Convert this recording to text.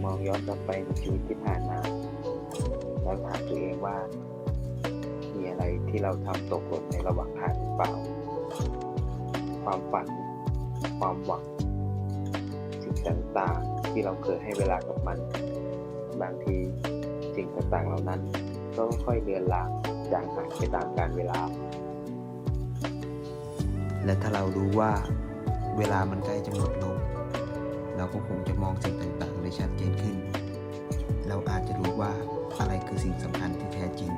มองย้อนกลับไปในชีวิตที่ผ่านมาแล้วถามตัวเองว่ามีอะไรที่เราทำตกหล่นในระหว่างทางหรือเปล่าความฝันความหวังสิ่งต่างๆที่เราเคยให้เวลากับมันบางทีสิ่งต่างๆเหล่านั้นก็ค่อยๆเลือนลางจางหายไปตามกาลเวลาและถ้าเรารู้ว่าเวลามันใกล้จะหมดลงเราก็คงจะมองสิ่งต่างๆได้ชัดเจนขึ้นเราอาจจะรู้ว่าอะไรคือสิ่งสำคัญที่แท้จริง